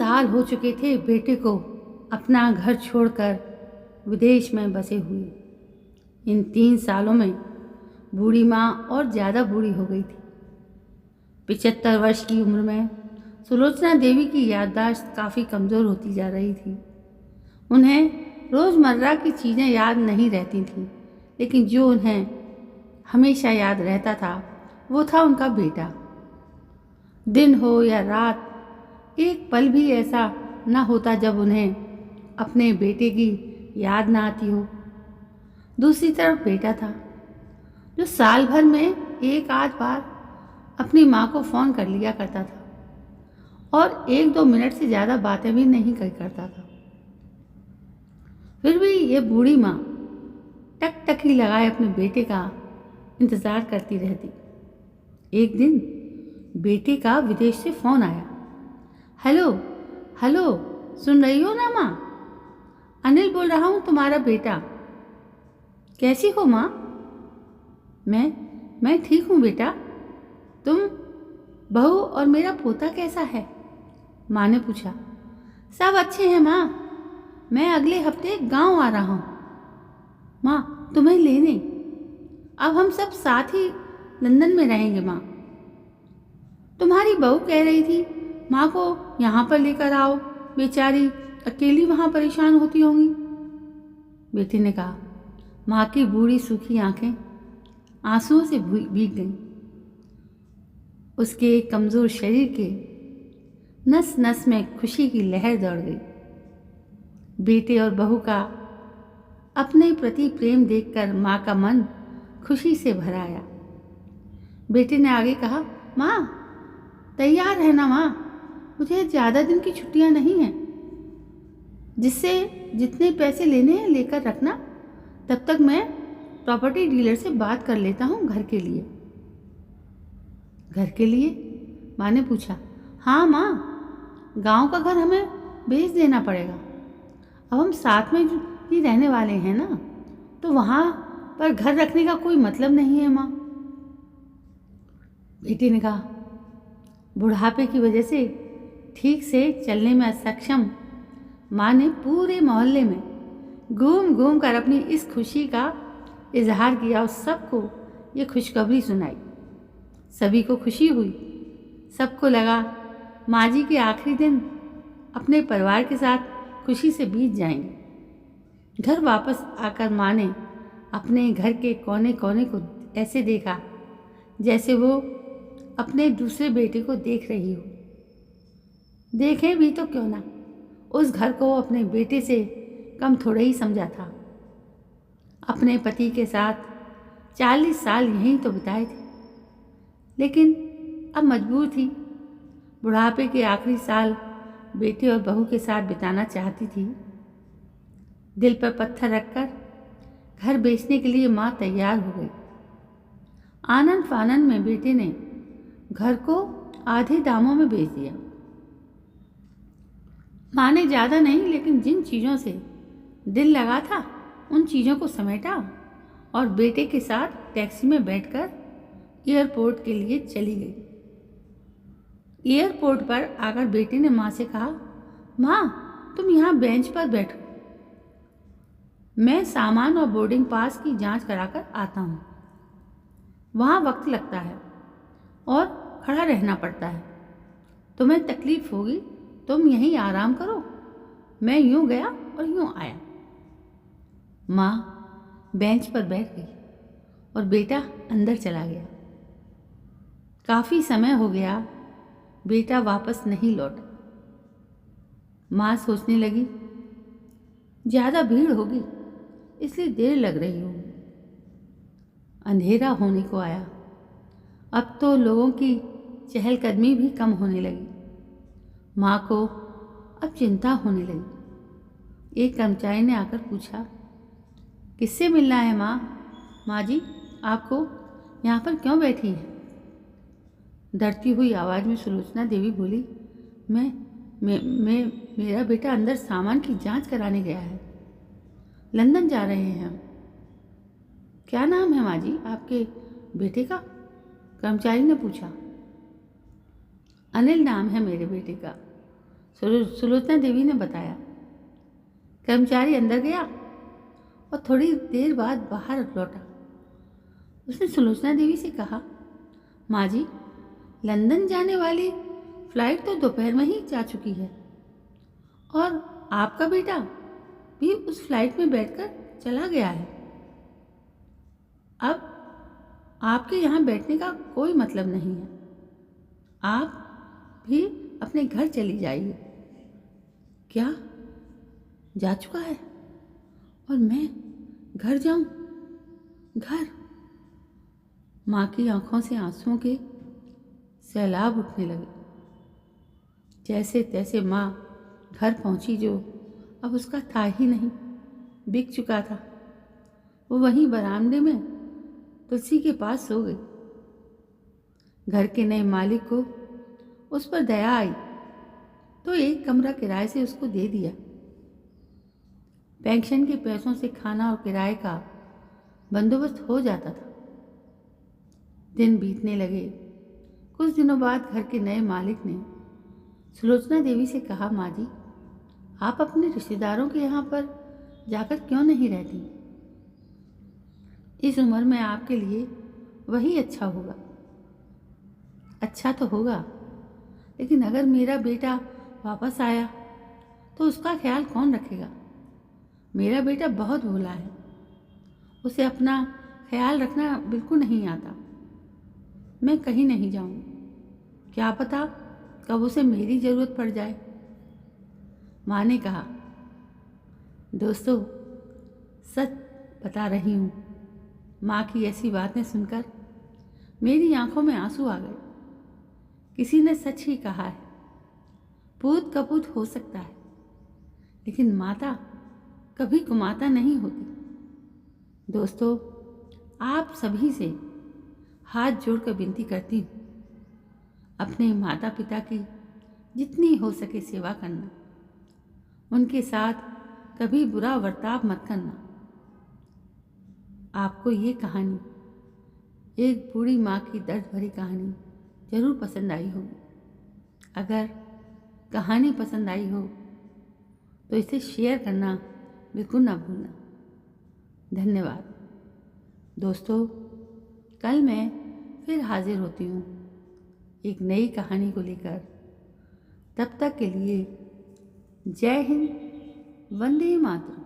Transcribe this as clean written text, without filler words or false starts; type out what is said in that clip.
साल हो चुके थे बेटे को अपना घर छोड़कर विदेश में बसे हुए। इन 3 सालों में बूढ़ी माँ और ज़्यादा बूढ़ी हो गई थी। 75 वर्ष की उम्र में सुलोचना देवी की याददाश्त काफ़ी कमज़ोर होती जा रही थी। उन्हें रोज़मर्रा की चीज़ें याद नहीं रहती थीं, लेकिन जो उन्हें हमेशा याद रहता था वो था उनका बेटा। दिन हो या रात, एक पल भी ऐसा न होता जब उन्हें अपने बेटे की याद ना आती हो। दूसरी तरफ बेटा था जो साल भर में एक आध बार अपनी माँ को फ़ोन कर लिया करता था और 1-2 मिनट से ज़्यादा बातें भी नहीं करता था। फिर भी ये बूढ़ी माँ टकटकी लगाए अपने बेटे का इंतज़ार करती रहती। एक दिन बेटे का विदेश से फ़ोन आया। हेलो हेलो, सुन रही हो ना माँ? अनिल बोल रहा हूँ, तुम्हारा बेटा। कैसी हो माँ? मैं ठीक हूँ बेटा। तुम, बहू और मेरा पोता कैसा है? माँ ने पूछा। सब अच्छे हैं माँ, मैं अगले हफ्ते गांव आ रहा हूँ माँ तुम्हें लेने। अब हम सब साथ ही लंदन में रहेंगे माँ। तुम्हारी बहू कह रही थी माँ को यहाँ पर लेकर आओ, बेचारी अकेली वहाँ परेशान होती होंगी। बेटे ने कहा। माँ की बूढ़ी सूखी आंखें आंसुओं से भीग गईं। उसके कमज़ोर शरीर के नस नस में खुशी की लहर दौड़ गई। बेटे और बहू का अपने प्रति प्रेम देखकर माँ का मन खुशी से भर आया। बेटे ने आगे कहा, माँ तैयार है ना माँ? मुझे ज़्यादा दिन की छुट्टियाँ नहीं हैं, जिससे जितने पैसे लेने हैं लेकर रखना। तब तक मैं प्रॉपर्टी डीलर से बात कर लेता हूँ घर के लिए। घर के लिए? माँ ने पूछा। हाँ माँ, गांव का घर हमें बेच देना पड़ेगा। अब हम साथ में ही रहने वाले हैं ना, तो वहाँ पर घर रखने का कोई मतलब नहीं है माँ। बेटी ने कहा। बुढ़ापे की वजह से ठीक से चलने में असक्षम माँ ने पूरे मोहल्ले में घूम घूम कर अपनी इस खुशी का इजहार किया और सबको ये खुशखबरी सुनाई। सभी को खुशी हुई। सबको लगा माँ जी के आखिरी दिन अपने परिवार के साथ खुशी से बीत जाएंगे। घर वापस आकर माँ ने अपने घर के कोने कोने को ऐसे देखा जैसे वो अपने दूसरे बेटे को देख रही हो। देखें भी तो क्यों ना, उस घर को अपने बेटे से कम थोड़ा ही समझा था। अपने पति के साथ 40 साल यहीं तो बिताए थे, लेकिन अब मजबूर थी। बुढ़ापे के आखिरी साल बेटे और बहू के साथ बिताना चाहती थी। दिल पर पत्थर रखकर घर बेचने के लिए माँ तैयार हो गई। आनंद फानंद में बेटे ने घर को आधे दामों में बेच दिया। माँ ने ज़्यादा नहीं, लेकिन जिन चीज़ों से दिल लगा था उन चीज़ों को समेटा और बेटे के साथ टैक्सी में बैठकर एयरपोर्ट के लिए चली गई। एयरपोर्ट पर आकर बेटे ने माँ से कहा, माँ तुम यहाँ बेंच पर बैठो, मैं सामान और बोर्डिंग पास की जांच कराकर आता हूँ। वहाँ वक्त लगता है और खड़ा रहना पड़ता है, तुम्हें तकलीफ होगी, तुम यहीं आराम करो। मैं यूं गया और यूं आया। माँ बेंच पर बैठ गई और बेटा अंदर चला गया। काफ़ी समय हो गया, बेटा वापस नहीं लौटा। माँ सोचने लगी, ज़्यादा भीड़ होगी इसलिए देर लग रही होगी। अंधेरा होने को आया। अब तो लोगों की चहलकदमी भी कम होने लगी। माँ को अब चिंता होने लगी। एक कर्मचारी ने आकर पूछा, किससे मिलना है माँ? माँ जी आपको यहाँ पर क्यों बैठी हैं? डरती हुई आवाज़ में सुलोचना देवी बोली, मेरा बेटा अंदर सामान की जांच कराने गया है। लंदन जा रहे हैं हम। क्या नाम है माँ जी आपके बेटे का? कर्मचारी ने पूछा। अनिल नाम है मेरे बेटे का। सुलोचना देवी ने बताया। कर्मचारी अंदर गया और थोड़ी देर बाद बाहर लौटा। उसने सुलोचना देवी से कहा, माँ जी, लंदन जाने वाली फ्लाइट तो दोपहर में ही जा चुकी है और आपका बेटा भी उस फ्लाइट में बैठकर चला गया है। अब आपके यहाँ बैठने का कोई मतलब नहीं है। आप भी अपने घर चली जाइए। क्या? जा चुका है और मैं घर जाऊं? घर? माँ की आंखों से आंसुओं के सैलाब उठने लगे। जैसे तैसे माँ घर पहुंची, जो अब उसका था ही नहीं, बिक चुका था। वो वहीं बरामदे में तुलसी के पास सो गई। घर के नए मालिक को उस पर दया आई तो एक कमरा किराए से उसको दे दिया। पेंशन के पैसों से खाना और किराए का बंदोबस्त हो जाता था। दिन बीतने लगे। कुछ दिनों बाद घर के नए मालिक ने सुलोचना देवी से कहा, माँ जी, आप अपने रिश्तेदारों के यहाँ पर जाकर क्यों नहीं रहती? इस उम्र में आपके लिए वही अच्छा होगा। अच्छा तो होगा, लेकिन अगर मेरा बेटा वापस आया तो उसका ख्याल कौन रखेगा? मेरा बेटा बहुत भोला है, उसे अपना ख्याल रखना बिल्कुल नहीं आता। मैं कहीं नहीं जाऊंगी, क्या पता कब उसे मेरी ज़रूरत पड़ जाए। माँ ने कहा, दोस्तों, सच बता रही हूँ। माँ की ऐसी बातें सुनकर मेरी आंखों में आंसू आ गए। किसी ने सच ही कहा है, पूत कपूत हो सकता है, लेकिन माता कभी कुमाता नहीं होती। दोस्तों, आप सभी से हाथ जोड़कर विनती करती हूँ, अपने माता पिता की जितनी हो सके सेवा करना। उनके साथ कभी बुरा बर्ताव मत करना। आपको ये कहानी, एक बूढ़ी माँ की दर्द भरी कहानी, ज़रूर पसंद आई होगी। अगर कहानी पसंद आई हो तो इसे शेयर करना बिल्कुल ना भूलना। धन्यवाद दोस्तों। कल मैं फिर हाजिर होती हूँ एक नई कहानी को लेकर। तब तक के लिए जय हिंद, वंदे मातरम।